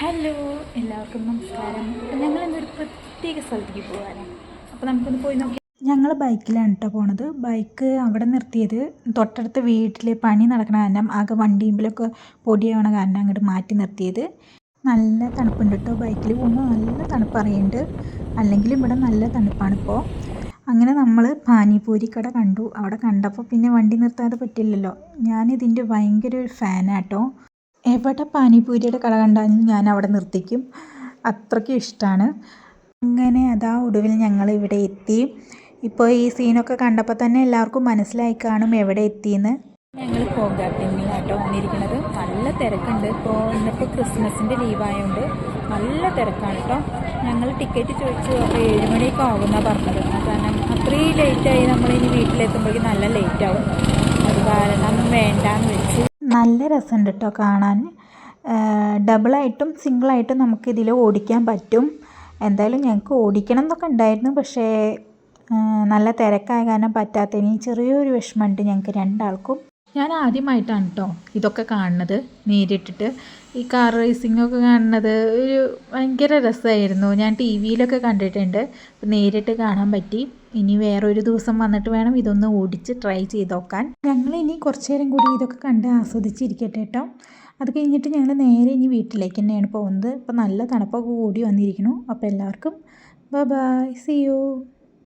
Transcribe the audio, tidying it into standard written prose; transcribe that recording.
Hello, എല്ലാവർക്കും നമസ്കാരം. അപ്പം ഞങ്ങൾ ഇന്നൊരു പ്രത്യേക സ്ഥലത്തേക്ക് പോകാനാണ്. അപ്പോൾ നമുക്കൊന്ന് പോയി നോക്കി. ഞങ്ങൾ ബൈക്കിലാണ് കേട്ടോ പോണത്. ബൈക്ക് അവിടെ നിർത്തിയത് തൊട്ടടുത്ത വീട്ടിൽ പണി നടക്കണ കാരണം ആകെ വണ്ടിയുമ്പിലൊക്കെ പൊടിയാവണ കാരണം അങ്ങോട്ട് മാറ്റി നിർത്തിയത്. നല്ല തണുപ്പുണ്ട് കേട്ടോ, ബൈക്കിൽ പോകുമ്പോൾ നല്ല തണുപ്പ് അറിയുന്നുണ്ട്. അല്ലെങ്കിലും ഇവിടെ നല്ല തണുപ്പാണിപ്പോൾ. അങ്ങനെ നമ്മൾ പാനിപൂരി കട കണ്ടു. അവിടെ കണ്ടപ്പോൾ പിന്നെ വണ്ടി നിർത്താതെ പറ്റില്ലല്ലോ. ഞാനിതിൻ്റെ ഭയങ്കര ഒരു ഫാനാട്ടോ. എവിടെ പാനിപൂരിയുടെ കട കണ്ടാലും ഞാൻ അവിടെ നിർത്തിക്കും, അത്രയ്ക്കും ഇഷ്ടമാണ്. അങ്ങനെ അതാ ഒടുവിൽ ഞങ്ങൾ ഇവിടെ എത്തി. ഇപ്പോൾ ഈ സീനൊക്കെ കണ്ടപ്പോൾ തന്നെ എല്ലാവർക്കും മനസ്സിലായി കാണും എവിടെ എത്തിയെന്ന്. ഞങ്ങൾ പോകാട്ടിങ്ങിലാട്ടോ വന്നിരിക്കുന്നത്. നല്ല തിരക്കുണ്ട്. ഇന്നിപ്പോൾ ക്രിസ്മസിൻ്റെ ലീവായതുകൊണ്ട് നല്ല തിരക്കാണ് കേട്ടോ. ഞങ്ങൾ ടിക്കറ്റ് ചോദിച്ചു. അപ്പോൾ 7 മണിയൊക്കെ ആകുമെന്നാണ് പറഞ്ഞത്. കാരണം അത്രയും ലേറ്റായി നമ്മളിനി വീട്ടിലെത്തുമ്പോഴേക്കും നല്ല ലേറ്റാവും. അത് കാരണം വേണ്ടാന്ന് വെച്ച്. നല്ല രസമുണ്ട് കേട്ടോ കാണാൻ. ഡബിളായിട്ടും സിംഗിളായിട്ടും നമുക്കിതിൽ ഓടിക്കാൻ പറ്റും. എന്തായാലും ഞങ്ങൾക്ക് ഓടിക്കണം എന്നൊക്കെ ഉണ്ടായിരുന്നു, പക്ഷേ നല്ല തിരക്കായ കാരണം പറ്റാത്തതിന് ചെറിയൊരു വിഷമമുണ്ട് ഞങ്ങൾക്ക് രണ്ടാൾക്കും. ഞാൻ ആദ്യമായിട്ടാണ് കേട്ടോ ഇതൊക്കെ കാണുന്നത് നേരിട്ടിട്ട്. ഈ കാർ റേസിങ്ങൊക്കെ കാണുന്നത് ഒരു ഭയങ്കര രസമായിരുന്നു. ഞാൻ ടി വിയിലൊക്കെ കണ്ടിട്ടുണ്ട്, നേരിട്ട് കാണാൻ പറ്റി. ഇനി വേറൊരു ദിവസം വന്നിട്ട് വേണം ഇതൊന്ന് ഓടിച്ച് ട്രൈ ചെയ്ത് നോക്കാൻ. ഞങ്ങളിനി കുറച്ച് നേരം കൂടി ഇതൊക്കെ കണ്ട് ആസ്വദിച്ചിരിക്കട്ടെ കേട്ടോ. അത് കഴിഞ്ഞിട്ട് ഞങ്ങൾ നേരെ ഇനി വീട്ടിലേക്ക് തന്നെയാണ് പോകുന്നത്. ഇപ്പോൾ നല്ല തണുപ്പൊക്കെ കൂടി വന്നിരിക്കുന്നു. അപ്പോൾ എല്ലാവർക്കും ബൈ ബൈ, സീ യു.